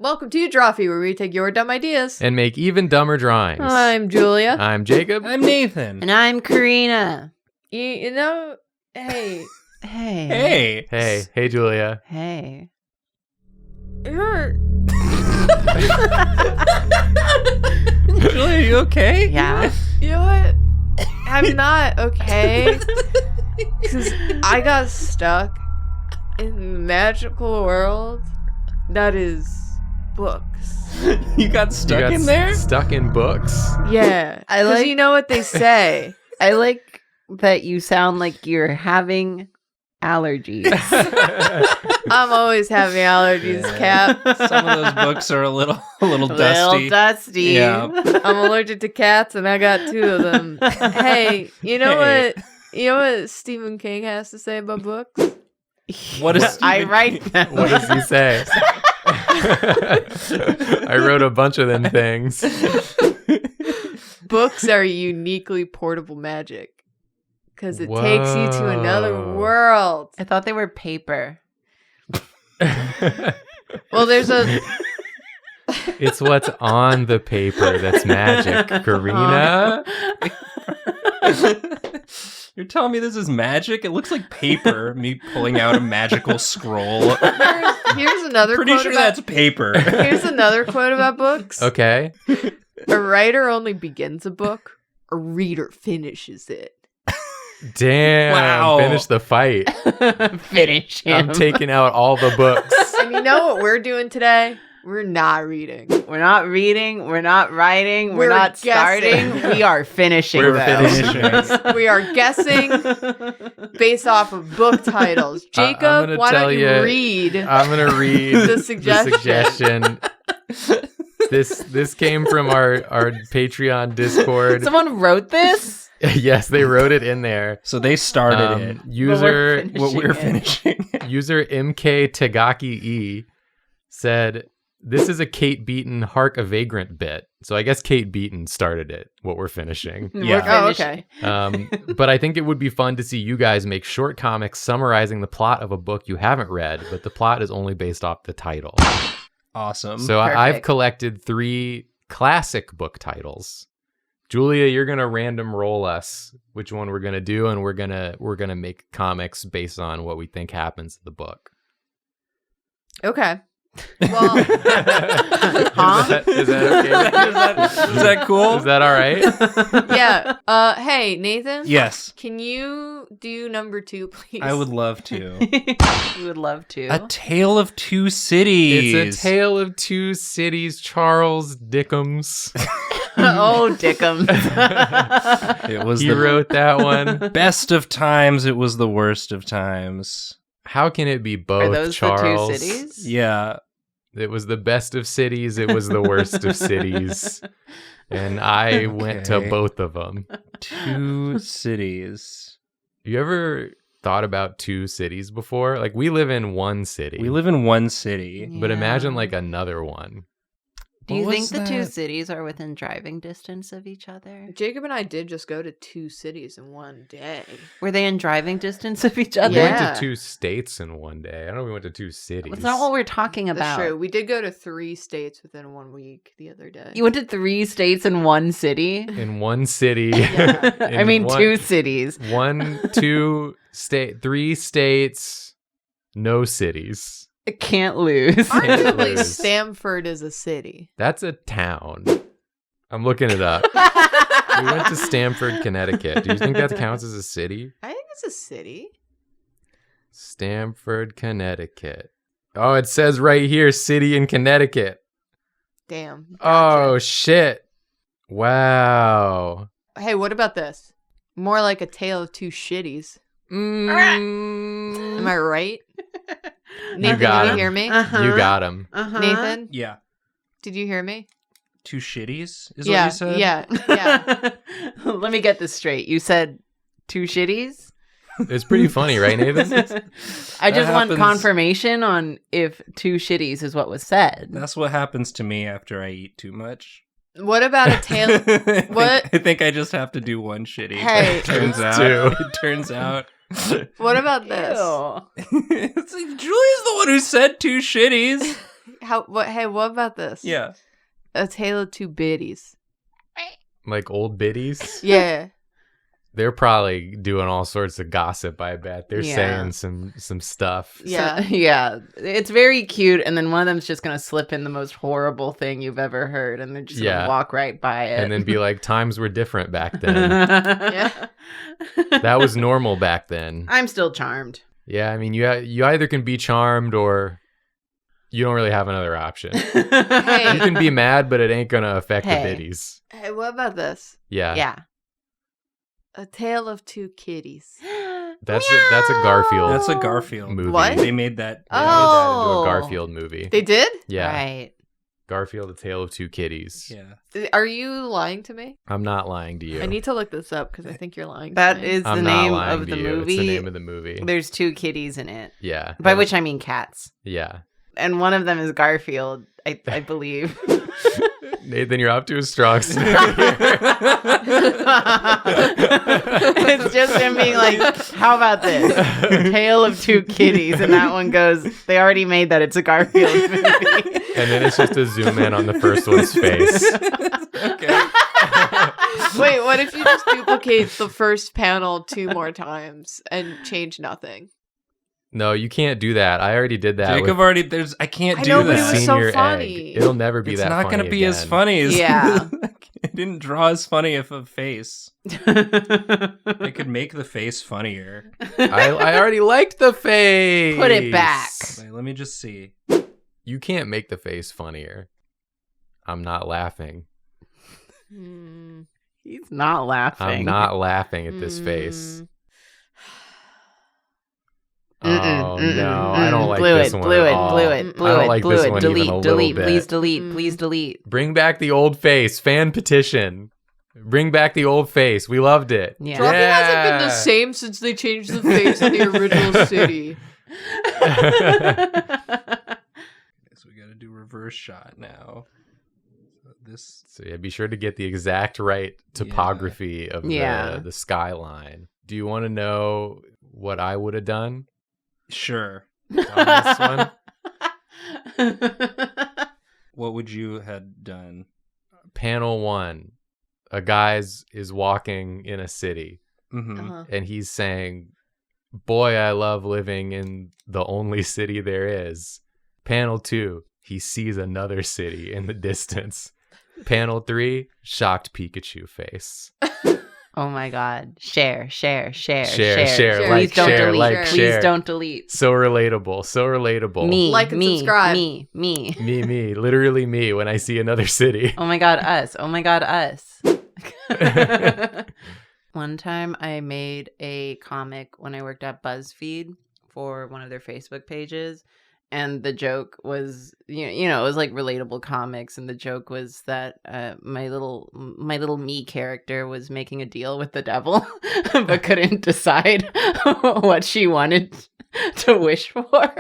Welcome to Drawfee, where we take your dumb ideas and make even dumber drawings. I'm Julia. I'm Jacob. I'm Nathan. And I'm Karina. You know, hey, Hey, Julia. Hey. you're... Julia, you okay? Yeah? You know what? I'm not okay. Because I got stuck in the magical world that is books. You got stuck in there? Stuck in books? Yeah. I Because like- you know what they say. I like that you sound like you're having allergies. I'm always having allergies, Cap. Some of those books are a little Little dusty. dusty. Yeah. I'm allergic to cats, and I got 2 of them. Hey, you know what? You know what Stephen King has to say about books? What is I Stephen write King? them. What does he say? I wrote a bunch of them things. Books are uniquely portable magic because it takes you to another Whoa. world. I thought they were paper. Well, there's a It's what's on the paper that's magic, Karina. You're telling me this is magic? It looks like paper. Me pulling out a magical scroll. here's another Pretty quote sure about that's paper. here's another quote about books. Okay. A writer only begins a book, a reader finishes it. Damn. Wow. Finish the fight. Finish him. I'm taking out all the books. And you know what we're doing today? We're not reading. We're not reading. We're not writing. We're We're not guessing. starting. We are finishing. We're though. finishing. We are guessing based off of book titles. Jacob, gonna why tell don't you you- read? I'm going to read The suggestion. This came from our Patreon Discord. Someone wrote this? Yes, they wrote it in there. So they started it. User What we're it. finishing. user MK Tagaki E said, "This is a Kate Beaton Hark a Vagrant bit." So I guess Kate Beaton started it. What we're finishing. Yeah. Oh, finishing. okay. But I think it would be fun to see you guys make short comics summarizing the plot of a book you haven't read, but the plot is only based off the title. Awesome. So I've Perfect. collected 3 classic book titles. Julia, you're gonna random roll us which one we're gonna do, and we're gonna make comics based on what we think happens in the book. Okay. Well, Is that okay? Is that cool? Is that all right? yeah. Hey, Nathan. Yes. Can you do number 2, please? I would love to. We would love to. A Tale of Two Cities. It's a tale of 2 cities. Charles Dickens. Oh, Dick'em. It was He the wrote that one. best of times. It was the worst of times. How can it be both, Are those Charles? the 2 cities? Yeah. It was the best of cities. It was the worst of cities. And I went to Okay. both of them. 2 cities. You ever thought about 2 cities before? Like, we live in one city. We live in one city. But imagine Yeah. like another one. Do you What think was the 2 that? cities are within driving distance of each other? Jacob and I did just go to 2 cities in one day. Were they in driving distance of each We other? went Yeah. to 2 states in one day. I don't know if we went to 2 cities. That's not what we're talking That's about. true. We did go to 3 states within 1 week the other day. You went to 3 states in one city? In one city. Yeah. I mean, 2 cities. 3 states, no cities. I can't lose. Arguably, lose. Stamford is a city. That's a town. I'm looking it up. We went to Stamford, Connecticut. Do you think that counts as a city? I think it's a city. Stamford, Connecticut. Oh, it says right here, city in Connecticut. Damn. Oh, Gotcha. shit. Wow. Hey, what about this? More like a tale of 2 shitties. Mm, Am I right? Nathan, got did you him. hear me? Uh-huh. you got him. Uh-huh. Nathan, Yeah. did you hear me? 2 shitties is Yeah, what you said? yeah. Let me get this straight. You said 2 shitties? It's pretty funny, right, Nathan? I just want happens- confirmation on if 2 shitties is what was said. That's what happens to me after I eat too much. What about a tale? What? I think I just have to do 1 shitty. Hey. It turns It's out. 2. It turns out. What about this? Ew. It's like, Julia's the one who said 2 shitties. Hey, what about this? Yeah. A Tale of Two Biddies. Like old biddies. Yeah. They're probably doing all sorts of gossip, I bet. They're saying some stuff. Yeah. Yeah. It's very cute. And then one of them's just going to slip in the most horrible thing you've ever heard. And they're just going to walk right by it. And then be like, times were different back then. Yeah. That was normal back then. I'm still charmed. Yeah, I mean, you either can be charmed or you don't really have another option. Hey. You can be mad, but it ain't going to affect the biddies. Hey, what about this? Yeah. Yeah. A Tale of Two Kitties. That's a Garfield That's a Garfield movie. What? They made that. They made that into Oh. a Garfield movie. They did? Yeah. Right. Garfield, A Tale of Two Kitties. Yeah. Are you lying to me? I'm not lying to you. I need to look this up because I think you're lying. That to me. is the I'm not name lying of to the you. movie. It's the name of the movie. There's two kitties in it. Yeah. By which I mean cats. Yeah. And one of them is Garfield, I believe. Nathan, you're off to a strong start. It's just him being like, how about this? Tale of Two Kitties. And that one goes, they already made that. It's a Garfield movie. And then it's just a zoom in on the first one's face. Okay. Wait, what if you just duplicate the first panel 2 more times and change nothing? No, you can't do that. I already did that. Jacob with already. I can't I do know, but it that. was so Senior funny. Egg. It'll never be It's that not funny gonna be as again. funny as. Yeah. It didn't draw as funny of a face. I could make the face funnier. I already liked the face. Put it back. Wait, let me just see. You can't make the face funnier. I'm not laughing. He's not laughing. I'm not laughing at this face. Mm-mm, Oh no, I don't like blew this it, one blew at it, all. blew it, blew I don't it, like blew this it. one Delete, even a little delete, bit. please delete, please delete. Bring back the old face. Fan petition. Bring back the old face. We loved it. Yeah. Drawfee hasn't been the same since they changed the face of the original city. So we got to do reverse shot now. So this. So yeah, be sure to get the exact right topography of the skyline. Do you want to know what I would have done Sure. on this one? What would you had done? Panel 1. A guy is walking in a city Mm-hmm. Uh-huh. and he's saying, "Boy, I love living in the only city there is." Panel 2, he sees another city in the distance. Panel 3, shocked Pikachu face. Oh my God. Share. Share, Please like, don't share, delete. like, Please share. don't delete. So relatable. Me. Like and me, subscribe. Me. Me, literally me when I see another city. Oh my God, us. One time I made a comic when I worked at BuzzFeed for one of their Facebook pages. And the joke was, you know, it was like relatable comics. And the joke was that my little me character was making a deal with the devil, but couldn't decide what she wanted to wish for.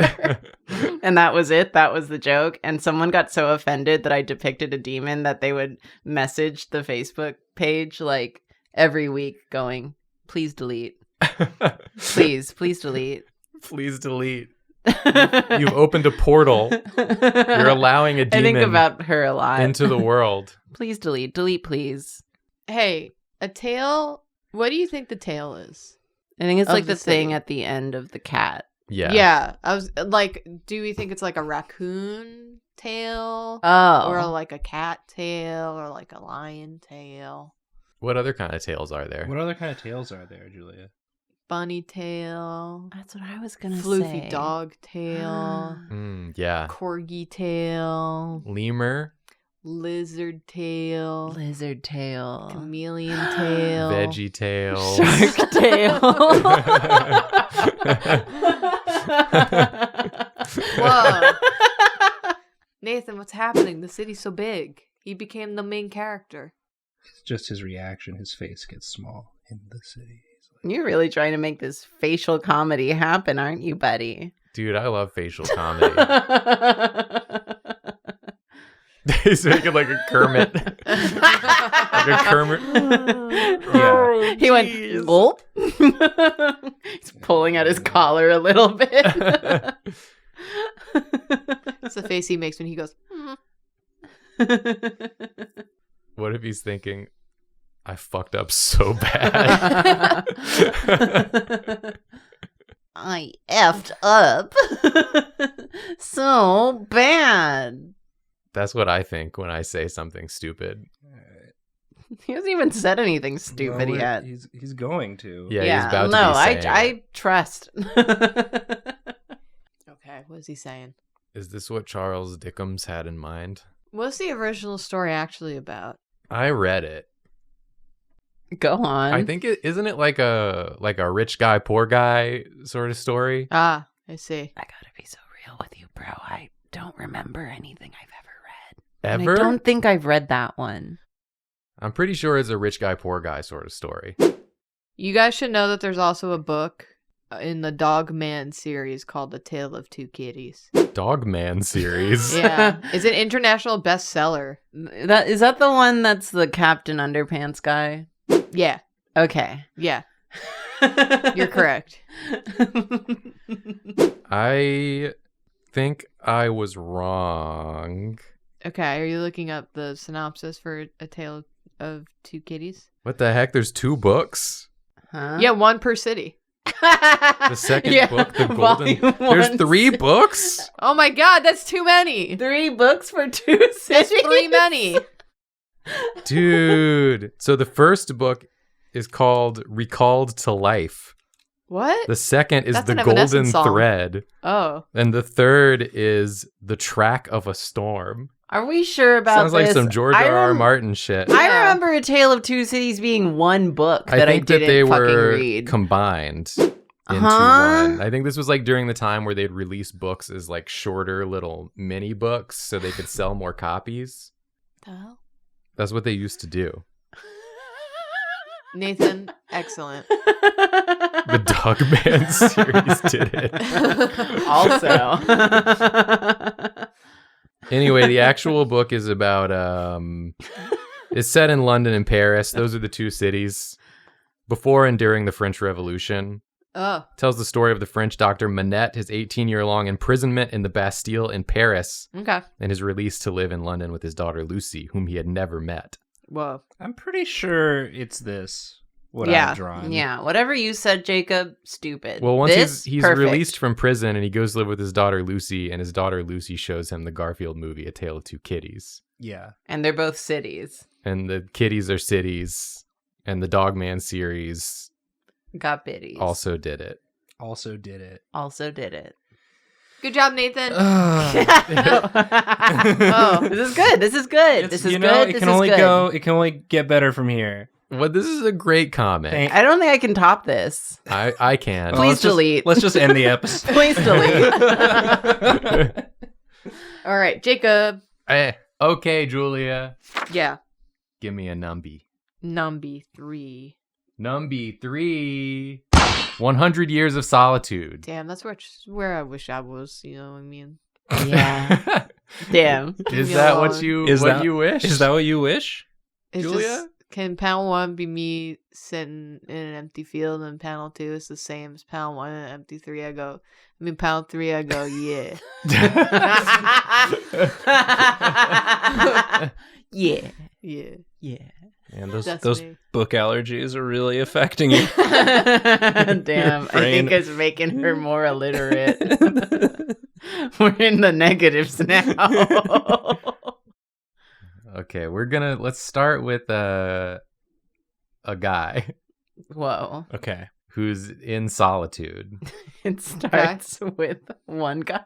And that was it. That was the joke. And someone got so offended that I depicted a demon that they would message the Facebook page like every week going, "Please delete. Please delete." Please delete. You've opened a portal. You're allowing a I demon think about her a lot. into the world. Please delete. Delete, please. Hey, a tail. What do you think the tail is? I think it's Of like the the thing city. at the end of the cat. Yeah. Yeah. I was like, do we think it's like a raccoon tail? Oh. Or like a cat tail? Or like a lion tail? What other kind of tails are there? What other kind of tails are there, Julia? Bunny tail. That's what I was going to say. Floofy dog tail. Yeah. Corgi tail. Lemur. Lizard tail. Lizard tail. Chameleon tail. Veggie tails. Shark tail. Whoa. Nathan, what's happening? The city's so big. He became the main character. It's just his reaction. His face gets small in the city. He's like, You're really trying to make this facial comedy happen, aren't you, buddy? Dude, I love facial comedy. He's making like a Kermit. Like a Kermit. Yeah. He went, gulp. He's pulling at his collar a little bit. That's the face he makes when he goes, What if he's thinking, I fucked up so bad? I effed up so bad. That's what I think when I say something stupid. He hasn't even said anything stupid Well, yet. He's going to. Yeah, he's about to no, be saying it. I trust. okay, what is he saying? Is this what Charles Dickens had in mind? What's the original story actually about? I read it. Go on. I think isn't it like a rich guy, poor guy sort of story? Ah, I see. I gotta be so real with you, bro. I don't remember anything I've ever read. Ever? And I don't think I've read that one. I'm pretty sure it's a rich guy, poor guy sort of story. You guys should know that there's also a book in the Dog Man series called The Tale of Two Kitties. Dog Man series. Yeah. It's an international bestseller. Is that the one that's the Captain Underpants guy? Yeah. Okay. Yeah. You're correct. I think I was wrong. Okay, are you looking up the synopsis for A Tale of Two Kitties? What the heck? There's 2 books? Huh? Yeah, one per city. The second book, the golden... Volume There's 1, 3 books? Oh my god, that's too many. 3 books for 2 That's cities? 3 many. Dude. So the first book is called Recalled to Life. What? The second is That's The an Evanescence Golden song. Thread. Oh. And the third is The Track of a Storm. Are we sure about Sounds like this? some George R.R. Martin shit. I Yeah. remember A Tale of Two Cities being one book I that I think that didn't they fucking were read. combined into Uh-huh. one. I think this was like during the time where they'd release books as like shorter little mini books so they could sell more copies. The hell? That's what they used to do. Nathan, excellent. The Dog Man series did it. Also. Anyway, the actual book is about it's set in London and Paris. Those are the 2 cities before and during the French Revolution. Oh. Tells the story of the French doctor Manette, his 18-year-long imprisonment in the Bastille in Paris, Okay. and his release to live in London with his daughter Lucy, whom he had never met. Whoa. I'm pretty sure it's this. What yeah. I've drawn. Yeah. Whatever you said, Jacob, stupid. Well, once This, he's perfect. released from prison and he goes to live with his daughter Lucy, and his daughter Lucy shows him the Garfield movie, A Tale of Two Kitties. Yeah. And they're both cities. And the kitties are cities, and the Dog Man series Got biddies. also did it. Also did it. Also did it. Good job, Nathan. Oh, this is good. This is good. It's, This is you know, good. It This can is only good. go. It can only get better from here. Well, this is a great comic. I don't think I can top this. I can. Well, Please let's just- delete. Let's just end the episode. Please delete. All right, Jacob. Okay, Julia. Yeah. Give me a numby. Numby 3. Numby 3. 100 Years of Solitude. Damn, that's where I wish I was, you know what I mean? Yeah. Damn. Is me that alone. what you Is what that- you wish? Is that what you wish? It's Julia? just, can panel 1 be me sitting in an empty field, and panel 2 is the same as panel 1 and empty 3? Panel 3, I go, yeah. Yeah. Yeah. Yeah. And those That's those me. book allergies are really affecting you. Damn. I Brain. think it's making her more illiterate. We're in the negatives now. Okay, let's start with a guy Whoa. Okay. who's in solitude. It starts with one guy.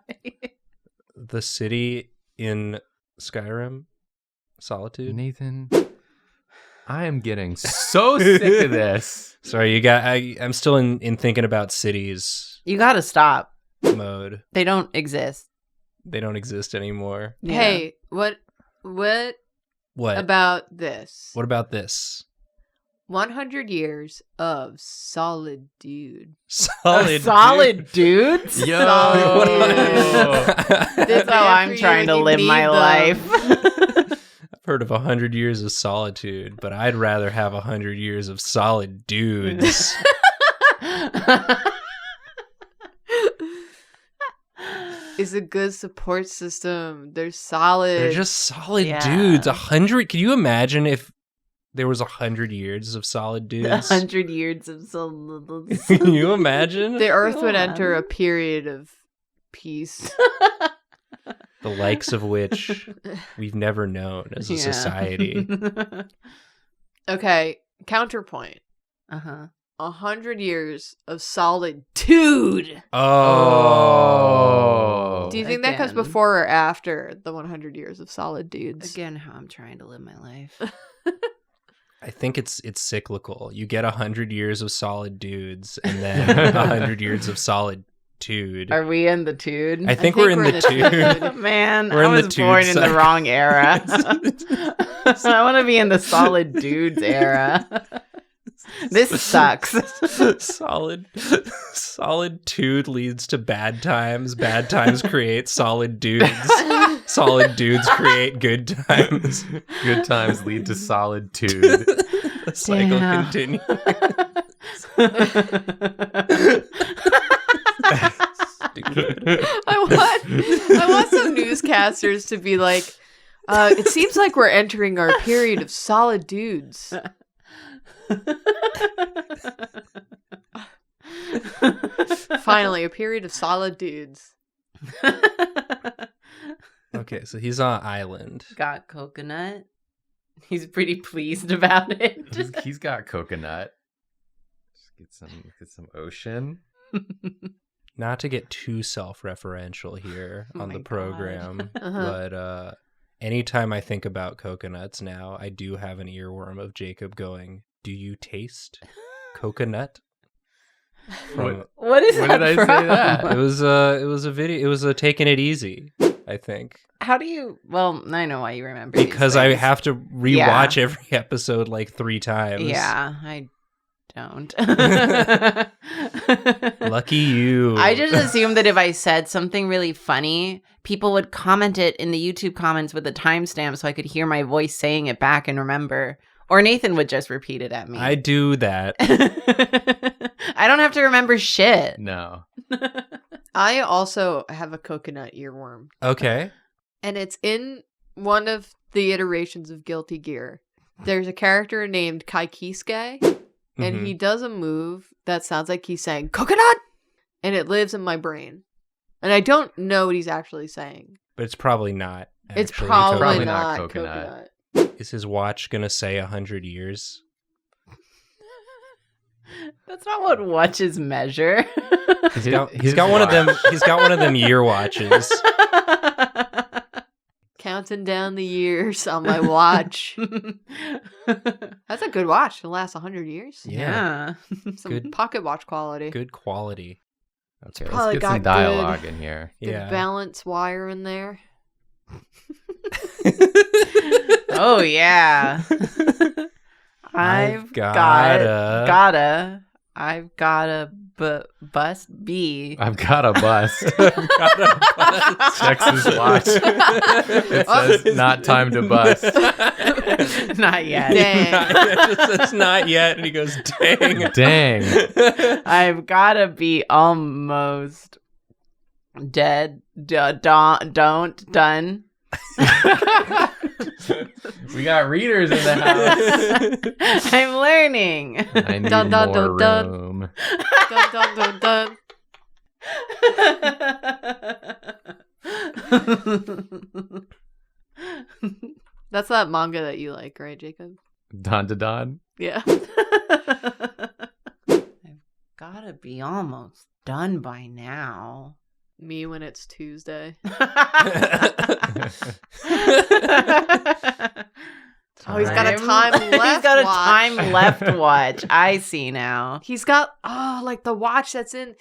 The city in Skyrim, Solitude. Nathan, I am getting so sick of this. Sorry, I'm still in thinking about cities You gotta stop. mode. They don't exist. They don't exist anymore. Yeah. Hey, what What? about this? What about this? 100 years of solitude. Solid dudes. Yo. Solitude. That's how I'm trying to live my life. I've heard of 100 years of solitude, but I'd rather have 100 years of solid dudes. is a good support system. They're solid. They're just solid Yeah. dudes. 100. Can you imagine if there was 100 years of solid dudes? 100 years of solid. Can you imagine? The Earth would Yeah. enter a period of peace. The likes of which we've never known as a society. Okay, counterpoint. Uh-huh. 100 years of solitude. Oh. Do you think that comes Again. before or after the 100 years of solid dudes? Again, how I'm trying to live my life. I think it's cyclical. You get 100 years of solid dudes and then 100 years of solitude. Are we in the tude? I think we're in the tude. Man, We're I in the was tude born in the cycle. wrong era. So I want to be in the solid dudes era. This sucks. Solitude leads to bad times. Bad times create solid dudes. Solid dudes create good times. Good times lead to solitude. The cycle Damn. continues. Stupid. I want some newscasters to be like, it seems like we're entering our period of solid dudes. Finally, a period of solid dudes. Okay, so he's on an island. Got coconut. He's pretty pleased about it. He's got coconut. Just get some ocean. Not to get too self-referential here Oh on my the God. program, Uh-huh. but anytime I think about coconuts now, I do have an earworm of Jacob going, "Do you taste coconut?" From, What is When that did I say from? that? it was a video. It was a Taking It Easy, I think, How do you? Well, I know why you remember. these because I things. have to rewatch every episode like 3 times. Yeah, I don't. Lucky you. I just assumed that if I said something really funny, people would comment it in the YouTube comments with a timestamp so I could hear my voice saying it back and remember. Or Nathan would just repeat it at me. I do that. I don't have to remember shit. No. I also have a coconut earworm, Okay. and it's in one of the iterations of Guilty Gear. There's a character named Kaikisuke, and Mhm. he does a move that sounds like he's saying coconut, and it lives in my brain. And I don't know what he's actually saying. But it's probably not. It's actually probably, Probably not not coconut. coconut. Is his watch gonna say 100 years? That's not what watches measure. He's got one of them. He's got one of them year watches. Counting down the years on my watch. That's a good watch. It'll last 100 years. Yeah. Some Good. pocket watch quality. Good quality. Okay, probably let's get some got good- dialogue in here. Good Yeah. balance wire in there. Oh yeah. I've gotta bust B. I've got a bust. Gotta Checks his watch. It says not time to bust. Not yet. Dang. It just says not yet, and he goes, "Dang, Dang. I've gotta be almost dead. Done. We got readers in the house. I'm learning. I need Dun, dun, more dun, dun. room. Dun, dun, dun, dun. That's that manga that you like, right, Jacob? Don to Don. Yeah. I've gotta be almost done by now. Me when it's Tuesday. Oh, he's got a time left He's got a watch. time left watch. I see now. He's got, like the watch that's in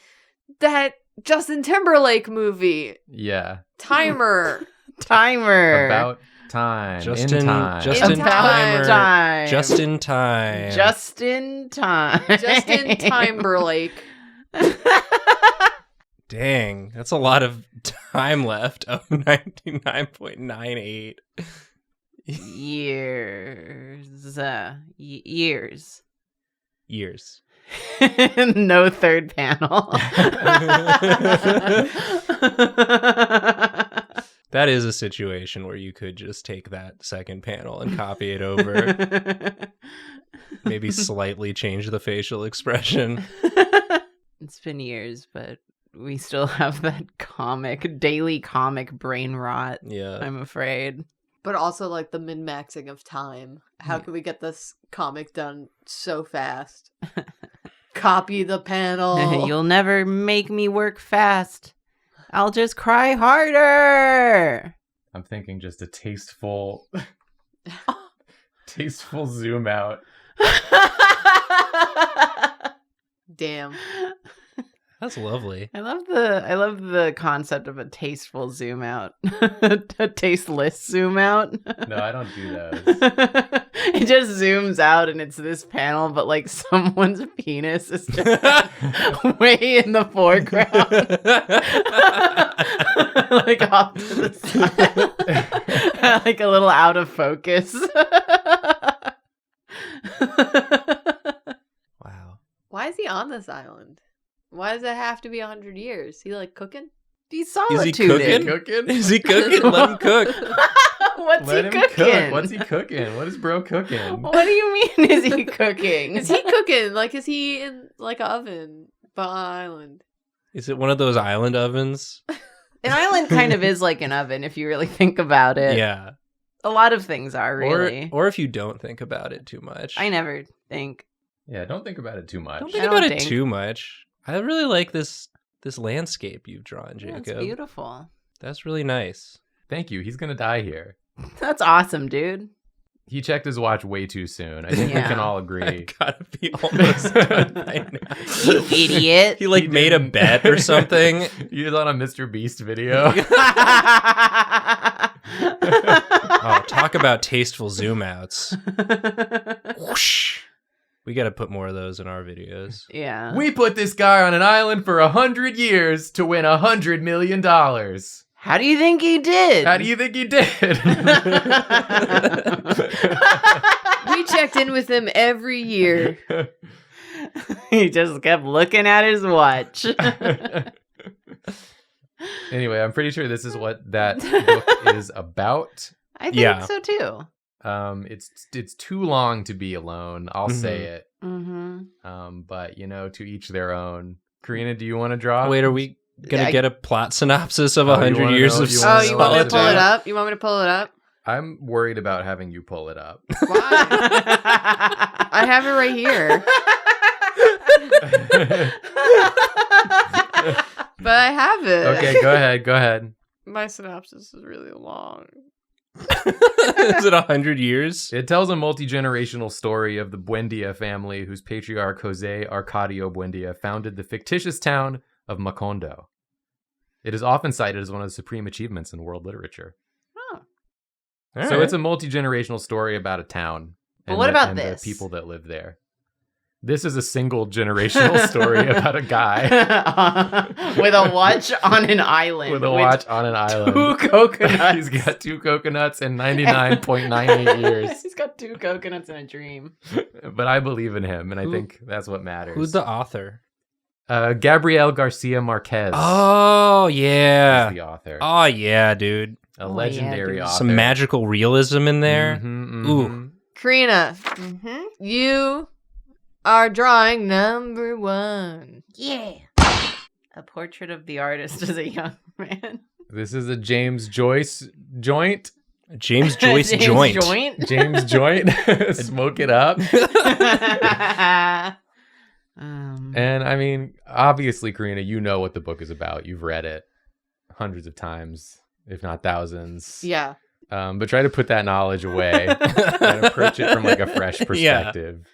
that Justin Timberlake movie. Yeah. Timer. Timer. About time. Just in in- time. just In in time. timer. Just in time. Just in time. Justin Timberlake. Dang, that's a lot of time left. Oh, 99.98 Years. Years. years. No third panel. That is a situation where you could just take that second panel and copy it over. Maybe slightly change the facial expression. It's been years, but we still have that daily comic brain rot. Yeah. I'm afraid. But also, like, the min-maxing of time. How can we get this comic done so fast? Copy the panel. You'll never make me work fast. I'll just cry harder. I'm thinking just a tasteful zoom out. Damn. That's lovely. I love the concept of a tasteful zoom out. A tasteless zoom out. No, I don't do those. It just zooms out and it's this panel, but like someone's penis is just way in the foreground. Like off to the side. Like a little out of focus. Wow. Why is he on this island? Why does it have to be 100 years? Is he, like, cooking? He's Is solitude. he cooking? Cooking? Is he cooking? Let him cook. What's Let he him cooking? cook. What's he cooking? What is bro cooking? What do you mean is he cooking? Is he cooking? Like, is he in, like, an oven but on an island? Is it one of those island ovens? An island kind of is like an oven if you really think about it. Yeah. A lot of things are really. Or if you don't think about it too much. I never think. Yeah, don't think about it too much. Don't think I about don't it think. too much. I really like this landscape you've drawn, Yeah, Jacob. it's beautiful. That's really nice. Thank you. He's gonna die here. That's awesome, dude. He checked his watch way too soon. I think we Yeah. can all I agree. gotta be almost done by now. You idiot. He like He made a didn't. bet or something. He was on a Mr. Beast video. Oh, talk about tasteful zoom outs. Whoosh. We got to put more of those in our videos. Yeah. We put this guy on an island for 100 years to win $100 million. How do you think he did? How do you think he did? We checked in with him every year. He just kept looking at his watch. Anyway, I'm pretty sure this is what that book is about. I think Yeah. so too. It's too long to be alone. I'll say it. Mm-hmm. But to each their own. Karina, do you want to draw? Wait, are we going to get a plot synopsis of Oh, you 100 wanna years know- of you Oh, wanna you know want me to what pull to it do? up? You want me to pull it up? I'm worried about having you pull it up. Why? I have it right here. But I have it. Okay, go ahead. My synopsis is really long. Is it 100 years? It tells a multi-generational story of the Buendia family whose patriarch Jose Arcadio Buendia founded the fictitious town of Macondo. It is often cited as one of the supreme achievements in world literature. So it's a multi-generational story about a town. But what about and this? the people that live there. This is a single generational story about a guy with a watch on an island. with a watch on an island. 2 coconuts. He's got 2 coconuts and 99.98 years. He's got 2 coconuts and a dream. But I believe in him, and I Who- think that's what matters. Who's the author? Gabriel Garcia Marquez Oh, yeah. is the author. Oh, yeah, dude. A Oh, legendary yeah, dude. author. Some magical realism in there. Mhm, Ooh. mhm. Karina, you are drawing number 1. Yeah. A portrait of the artist as a young man. This is a James Joyce joint. James Joyce James joint. James joint. Smoke it up. And I mean, obviously, Karina, you know what the book is about. You've read it hundreds of times, if not thousands. Yeah. But try to put that knowledge away and approach it from like a fresh perspective.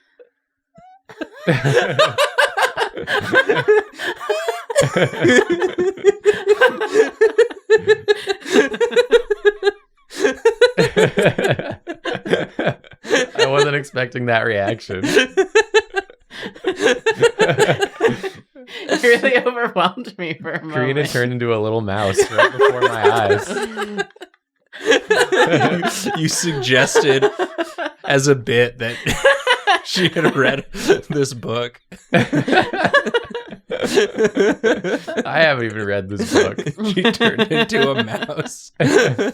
I wasn't expecting that reaction. It really overwhelmed me for a moment. Karina turned into a little mouse right before my eyes. You suggested as a bit that she had read this book. I haven't even read this book. She turned into a mouse. Okay,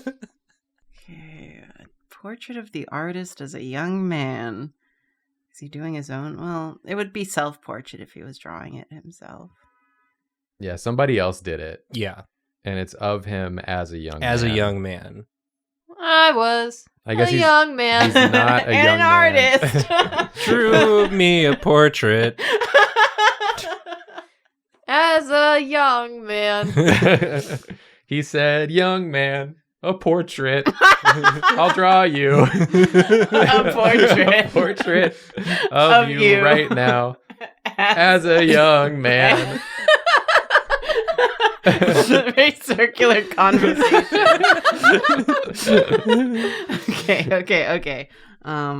a portrait of the artist as a young man. Is he doing his own? Well, it would be self-portrait if he was drawing it himself. Yeah, somebody else did it, Yeah, and it's of him as a young man. as a young man. I was I guess a young man. he's not a and young an man. artist. Drew me a portrait. As a young man. He said, "Young man, a portrait. I'll draw you A portrait. a portrait of you right now as a young man." Very circular conversation. Okay. I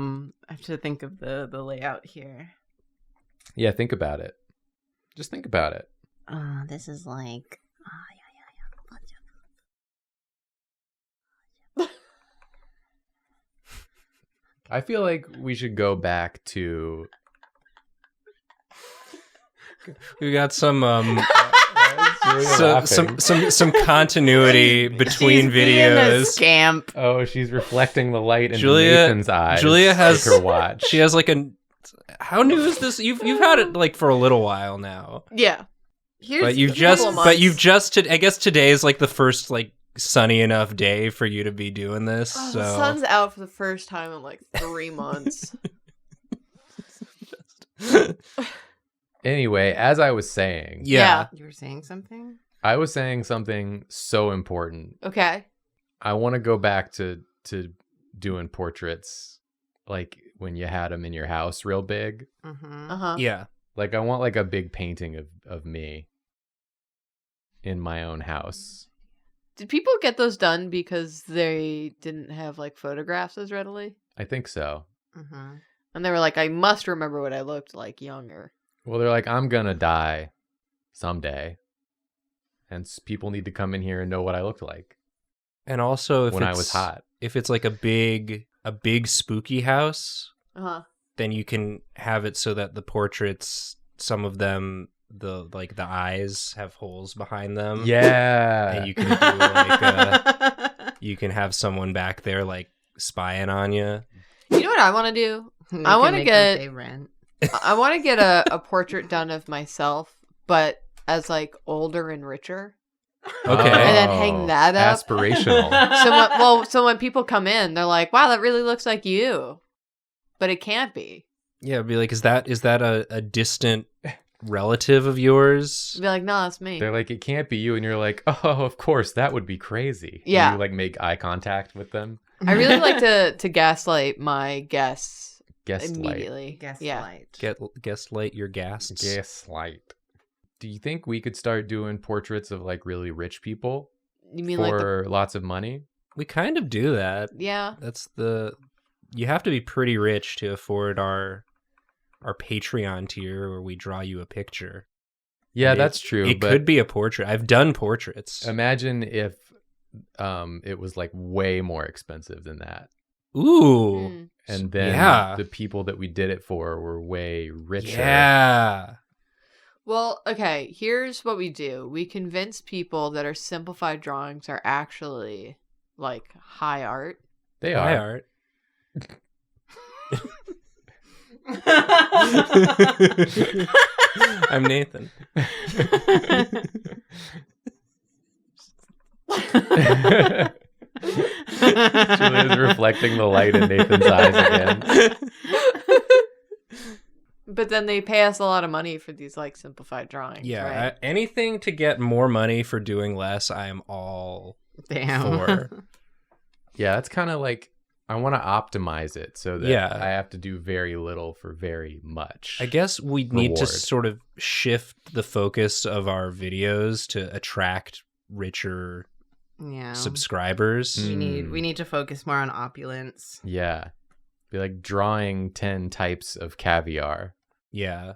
have to think of the layout here. Yeah, think about it. Just think about it. This is like. I feel like we should go back to. We got some So, some continuity between She's being a videos. scamp. Oh, she's reflecting the light in Julia- Nathan's eyes. Julia has- with her watch. She has like a. How new is this? You've had it like for a little while now. Yeah. Here's But you've a couple just of but you've months. just I guess today is like the first like sunny enough day for you to be doing this. Oh, so the sun's out for the first time in like 3 months. Anyway, as I was saying, yeah. You were saying something? I was saying something so important. Okay. I want to go back to doing portraits, like when you had them in your house real big. Mm-hmm. Uh-huh. Yeah. Like I want like a big painting of me in my own house. Did people get those done because they didn't have like photographs as readily? I think so. Mm-hmm. And they were like, I must remember what I looked like younger. Well, they're like, I'm gonna die someday, and people need to come in here and know what I looked like And also if when I it's- was hot. If it's like a big spooky house, Uh-huh. then you can have it so that the portraits, some of them, the eyes have holes behind them. Yeah. And you can do like you can have someone back there like spying on you. You know what I want to do? I want to get I want to get a portrait done of myself, but as like older and richer. Okay. And then hang that up. Aspirational. So when people come in, they're like, "Wow, that really looks like you," but it can't be. Yeah, it'd be like, is that a distant relative of yours? Be like, "No, that's me." They're like, it can't be you. And you're like, oh, of course, that would be crazy. And Yeah. you like make eye contact with them. I really like to gaslight my guests Guest light. immediately. Yeah. Gaslight your guests. Gaslight. Do you think we could start doing portraits of like really rich people You mean like for lots of money? We kind of do that. yeah. That's you have to be pretty rich to afford our Patreon tier where we draw you a picture. Yeah, And that's true. It but could be a portrait. I've done portraits. imagine if it was like way more expensive than that. Ooh. Mm. And then Yeah. the people that we did it for were way richer. Yeah. Well, okay, here's what we do. We convince people that our simplified drawings are actually like high art. They Hi, are. Art. I'm Nathan. Julia's reflecting the light in Nathan's eyes again. But then they pay us a lot of money for these like simplified drawings. Yeah, right? anything to get more money for doing less, I am all Damn. for. Yeah, that's kind of like I want to optimize it so that Yeah. I have to do very little for very much. I guess we need to Reward. sort of shift the focus of our videos to attract richer Yeah. subscribers. Mm. We need to focus more on opulence. Yeah. Be like drawing 10 types of caviar. Yeah.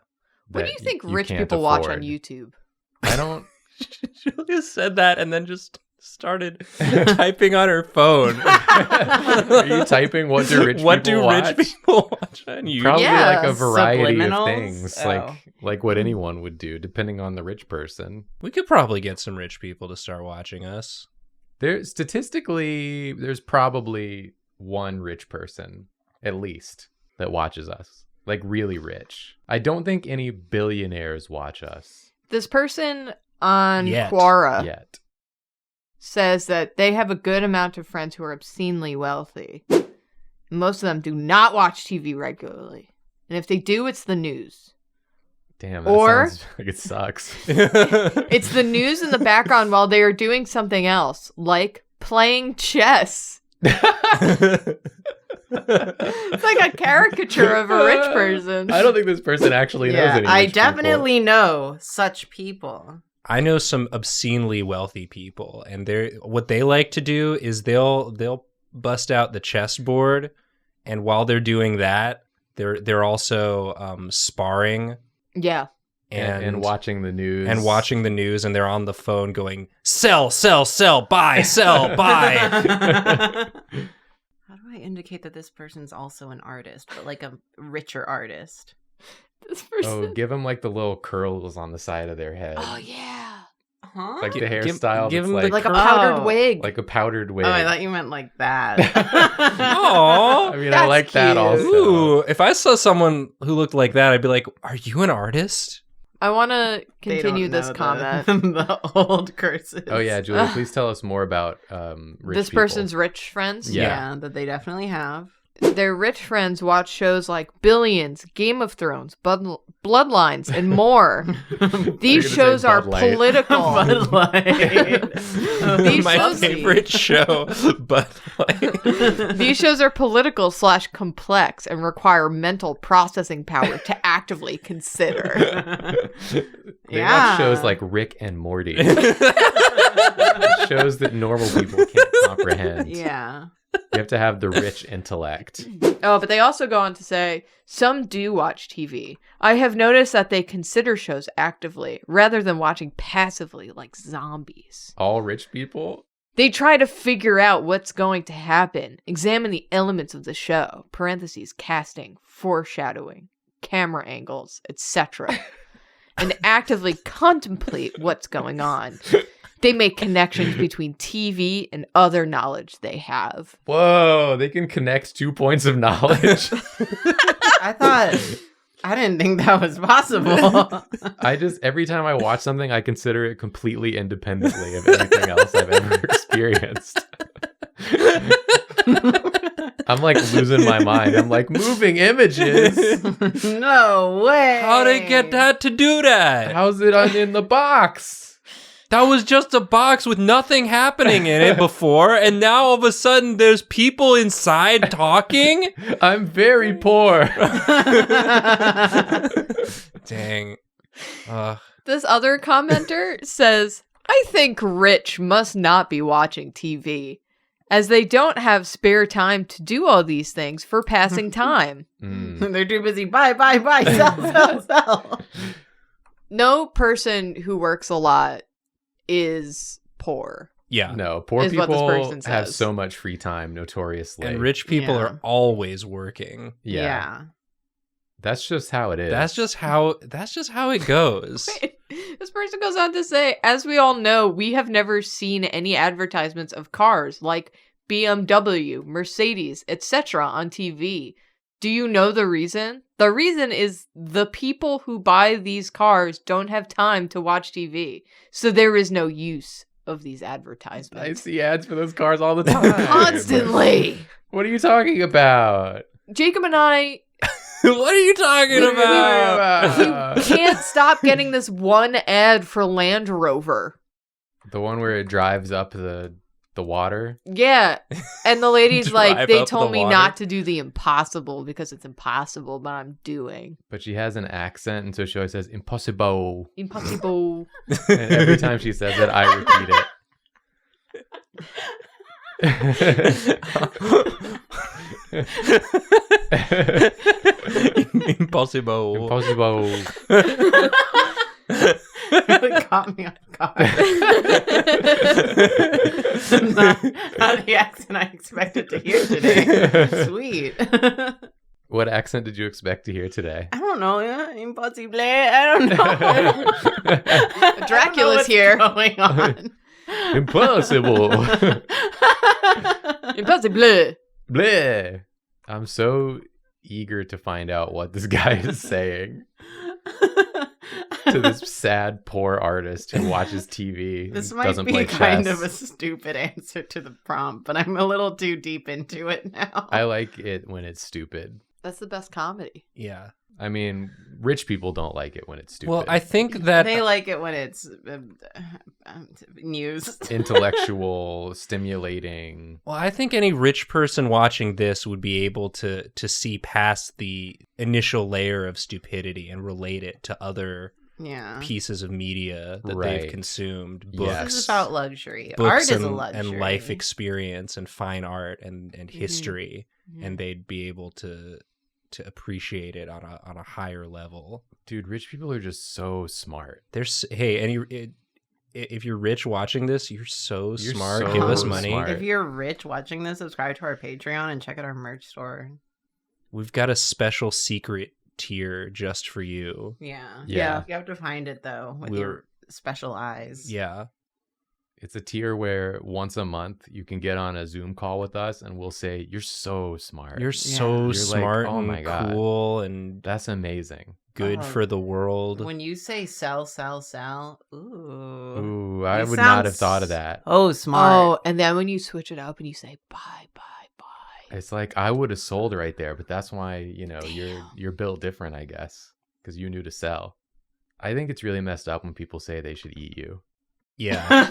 What do that you think you rich can't people watch on afford. YouTube? I don't Julia said that and then just started typing on her phone. Are you typing what do rich people watch? Rich people watch on YouTube? Probably Yeah, like a variety of subliminals. things, Oh. like what anyone would do, depending on the rich person. We could probably get some rich people to start watching us. Statistically, there's probably one rich person, at least, that watches us. Like really rich. I don't think any billionaires watch us This person on Yet. Quora yet. says that they have a good amount of friends who are obscenely wealthy. Most of them do not watch TV regularly. And if they do, it's the news. Damn, that Or- sounds like it sucks. It's the news in the background while they are doing something else, like playing chess. It's like a caricature of a rich person. I don't think this person actually knows Yeah, any I rich people. definitely know such people. I know some obscenely wealthy people, and what they like to do is they'll bust out the chessboard, and while they're doing that, they're also sparring Yeah. And watching the news. and they're on the phone going, sell, buy, sell, buy. How do I indicate that this person's also an artist, but like a richer artist? This person. Oh, give them like the little curls on the side of their head. Oh, yeah. Huh? Like the Give- hairstyle give that's them the like, Like a curl. powdered Oh. wig. like a powdered wig. Oh, I thought you meant like that. Aw. I mean, I That's like that cute. also. Ooh, if I saw someone who looked like that, I'd be like, are you an artist? I want to They continue don't this know comment. The old curses. Oh yeah, Julia, please tell us more about rich This people. person's rich friends. Yeah. That they definitely have. Their rich friends watch shows like Billions, Game of Thrones, Bloodlines, and more. These You're gonna shows say are Bud Light. political. Bud Light. These My shows- favorite show, but like, These shows are political / complex and require mental processing power to actively consider. They Yeah. watch shows like Rick and Morty. Shows that normal people can't comprehend. Yeah. You have to have the rich intellect. Oh, but they also go on to say, some do watch TV. I have noticed that they consider shows actively rather than watching passively like zombies. All rich people? They try to figure out what's going to happen, examine the elements of the show, parentheses, casting, foreshadowing, camera angles, etc., and actively contemplate what's going on. They make connections between TV and other knowledge they have. Whoa, they can connect 2 points of knowledge. I didn't think that was possible. Every time I watch something, I consider it completely independently of anything else I've ever experienced. I'm like losing my mind. I'm like, moving images. No way. how'd they get that to do that? How's it in the box? That was just a box with nothing happening in it before, and now all of a sudden there's people inside talking? I'm very poor. Dang. This other commenter says, I think rich must not be watching TV, as they don't have spare time to do all these things for passing time. Mm. They're too busy. Buy, sell. No person who works a lot is poor. Yeah. No, poor Is what this people person have says. so much free time, notoriously. And rich people Yeah. are always working. Yeah. That's just how it is. That's just how it goes. This person goes on to say, as we all know, we have never seen any advertisements of cars like BMW, Mercedes, etc. on TV. Do you know the reason? The reason is the people who buy these cars don't have time to watch TV. So there is no use of these I advertisements. see ads for those cars all the time. Constantly. What are you talking about? Jacob and I What are you talking What are about? you talking about? can't stop getting this one ad for Land Rover. The one where it drives up the water. Yeah. And the lady's like, Drive they up told the me water. not to do the impossible because it's impossible, but I'm doing. But she has an accent, and so she always says impossible. Impossible. And every time she says it, I repeat it. Impossible. Impossible. Really caught me off guard. not the accent I expected to hear today. Sweet. What accent did you expect to hear today? I don't know. Impossible. I don't know. Dracula's here. Going on? Impossible. Impossible. Bleh. I'm so eager to find out what this guy is saying to this sad, poor artist who watches TV. This and might doesn't be play kind chess. of a stupid answer to the prompt, but I'm a little too deep into it now. I like it when it's stupid. That's the best comedy. Yeah. I mean, rich people don't like it when it's stupid. Well, I think that They like it when it's news. Intellectual, stimulating. Well, I think any rich person watching this would be able to see past the initial layer of stupidity and relate it to other Yeah. pieces of media that Right. they've consumed. Yes. Books, This is about luxury. books Art is and, a luxury. and life experience and fine art and history, Mhm. and they'd be able to appreciate it on a higher level. Dude, rich people are just so smart. There's if you're rich watching this, you're so You're smart. so Give us money. smart. If you're rich watching this, subscribe to our Patreon and check out our merch store. We've got a special secret tier just for you. Yeah. Yeah. You have to find it though with We're- your special eyes. Yeah. It's a tier where once a month you can get on a Zoom call with us and we'll say, "You're so smart. You're so You're like, smart oh and my God. cool and That's amazing." good Oh, for the world. When you say sell, ooh. Ooh, I You would sound not have thought of that. Oh, smart. Oh, and then when you switch it up and you say bye, bye, bye. It's like I would have sold right there, but that's why, you're Damn. built different, I guess, because you knew to sell. I think it's really messed up when people say they should eat you. Yeah.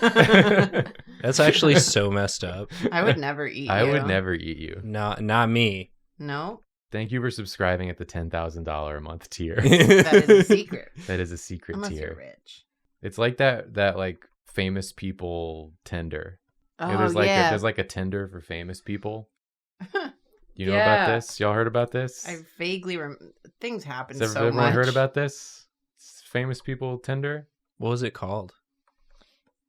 That's actually so messed up. I would never eat I you. would never eat you. Not me. No, Thank you for subscribing at the $10,000 a month tier. that is a secret. That is a secret Unless tier. you're rich. It's like that like famous people Tinder. Oh, There's yeah. there's like a Tinder for famous people. You know Yeah. about this? Y'all heard about this? I vaguely things happen Has so everyone much. heard about this? Famous people Tinder? What was it called?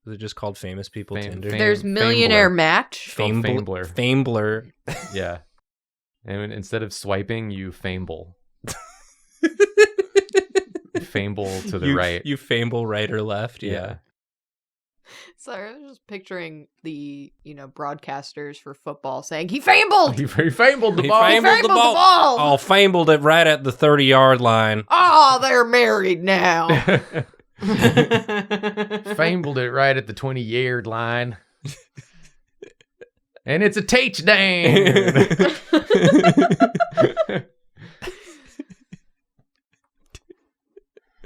Was it just called Famous People Tinder? There's Millionaire Fambler. Match. It's called Fambler. Fambler. Yeah. And instead of swiping, you famble. Famble to the right. You famble right or left. Yeah. Yeah. Sorry, I was just picturing the, broadcasters for football saying, he fambled! He fambled the He ball. fambled the ball. ball! Oh, fambled it right at the 30-yard line. Oh, they're married now. Fambled it right at the 20-yard line. And it's a touchdown.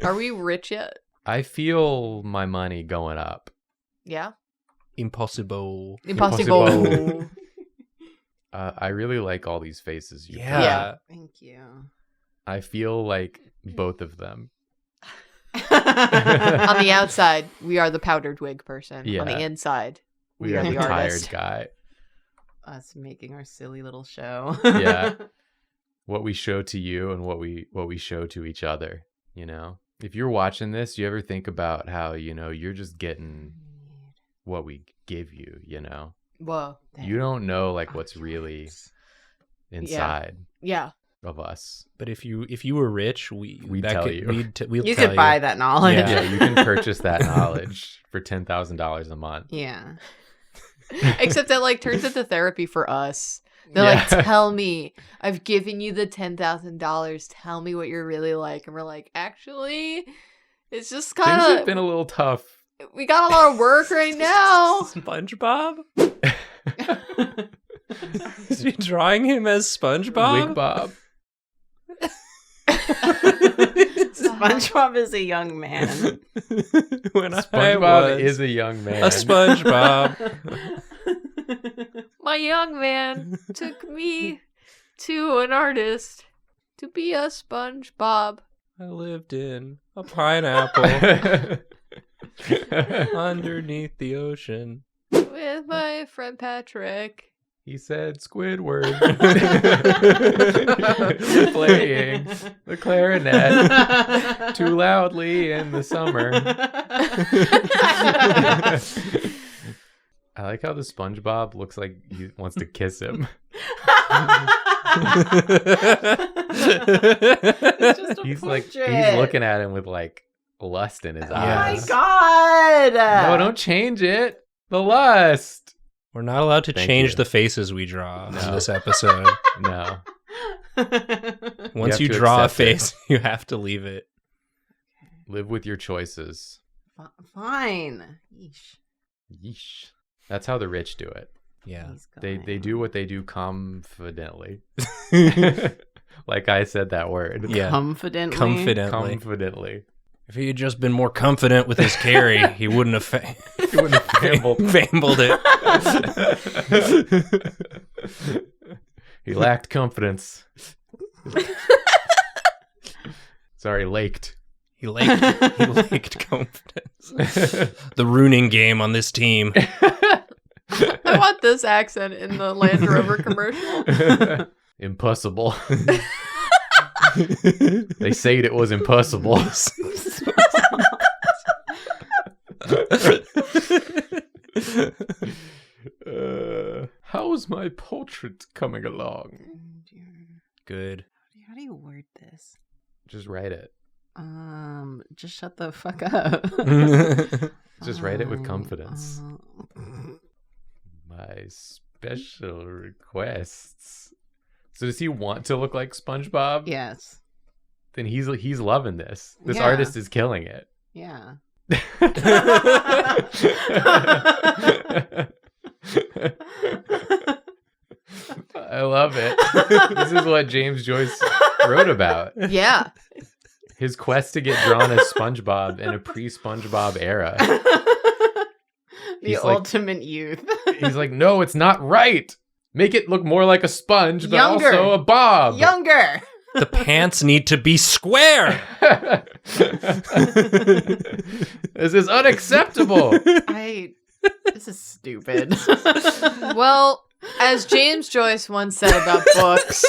Are we rich yet? I feel my money going up. Yeah. Impossible. Impossible. I really like all these faces. You Yeah. Yeah. Thank you. I feel like both of them. On the outside, we are the powdered wig person. Yeah. On the inside, We are the the tired artist. guy. Us making our silly little show. Yeah. What we show to you and what we show to each other, If you're watching this, you ever think about how, you're just getting what we give you, Whoa. You don't know like what's really inside Yeah. of us. But if you were rich, We'd that tell could- you. we'll You tell could buy that knowledge. Yeah. Yeah, you can purchase that knowledge for $10,000 a month. Yeah. Except that turns into therapy for us. They're Yeah. like, tell me, I've given you the $10,000. Tell me what you're really like. And we're like, actually, it's just Things have kind been of, a little tough. we got a lot of work right now. SpongeBob? Is he drawing him as SpongeBob? Wig Bob. SpongeBob is a young man. When SpongeBob was is a young man. a SpongeBob. My young man took me to an artist to be a SpongeBob. I lived in a pineapple underneath the ocean. With my friend Patrick. He said Squidward. Playing the clarinet too loudly in the summer. I like how the SpongeBob looks like he wants to kiss him. It's just a He's portrait. looking at him with like lust in his Oh eyes. my god! No, don't change it. The lust. We're not allowed to Thank change you. the faces we draw in No. this episode. No. Once have you to draw a accept it. face, you have to leave it. Live with your choices. Fine. Yeesh. Yeesh. That's how the rich do it. Yeah. He's They going. do what they do confidently. Like I said that word. Yeah. Confidently. Confidently. If he had just been more confident with his carry, he wouldn't have He wouldn't have fambled it. He lacked confidence. Sorry, laked. He lacked confidence. The ruining game on this team. I want this accent in the Land Rover commercial. Impossible. They said it was impossible. How's my portrait coming along? Good. How do you word this? Just write it. Just shut the fuck up. Just write it with confidence. uh, My special requests. So does he want to look like SpongeBob? yes. Then he's loving this. This Yeah. artist is killing it. Yeah. I love it. This is what James Joyce wrote about. Yeah. His quest to get drawn as SpongeBob in a pre-SpongeBob era. The He's like- ultimate youth. He's like, no, it's not right. Make it look more like a sponge, but Younger. also a bob. Younger. The pants need to be square. This is unacceptable. This is stupid. Well, as James Joyce once said about books,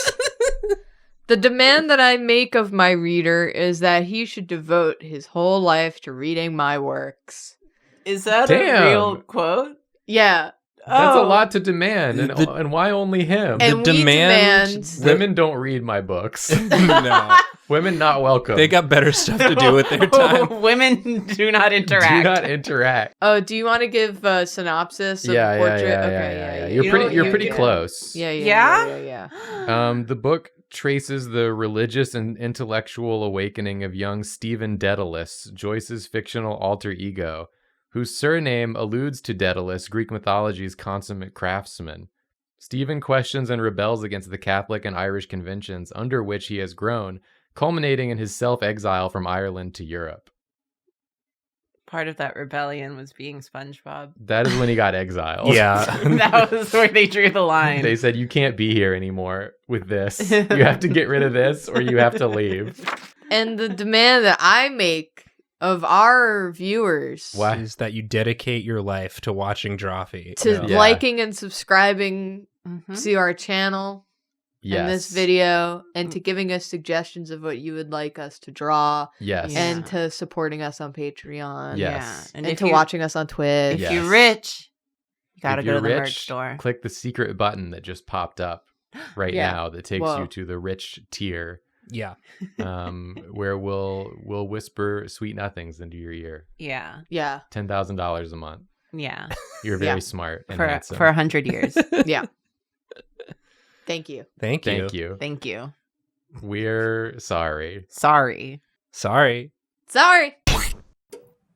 the demand that I make of my reader is that he should devote his whole life to reading my works. Is that Damn. a real quote? Yeah. That's a Oh. lot to demand, and why only him? And we demand Women don't read my books. No. Women not welcome. They got better stuff to do with their time. Women do not interact. Do not interact. Oh, do you want to give a synopsis of Yeah, the yeah, portrait? yeah, Okay, yeah. yeah. You're You pretty know, close. Yeah. Yeah? The book traces the religious and intellectual awakening of young Stephen Daedalus, Joyce's fictional alter ego, whose surname alludes to Daedalus, Greek mythology's consummate craftsman. Stephen questions and rebels against the Catholic and Irish conventions under which he has grown, culminating in his self-exile from Ireland to Europe. Part of that rebellion was being SpongeBob. That is when he got exiled. Yeah. That was where they drew the line. They said, you can't be here anymore with this. You have to get rid of this or you have to leave. And the demand that I make of our viewers Why? Is that you dedicate your life to watching Drawfee. to Yeah. liking and subscribing Mhm. to our channel Yes. and this video, and to giving us suggestions of what you would like us to draw, Yes. Yeah. and to supporting us on Patreon, Yes. And and if to you- watching us on Twitch. If Yes. you're rich, you gotta If go to you're the merch rich, store. Click the secret button that just popped up right Yeah. now that takes Whoa. you to the rich tier, Yeah. where we'll whisper sweet nothings into your ear. Yeah. Yeah, $10,000 a month. Yeah. You're very Yeah. smart and For handsome. 100 years. yeah. Thank you. Thank you. Thank you. Thank you. We're sorry. Sorry. Sorry. Sorry.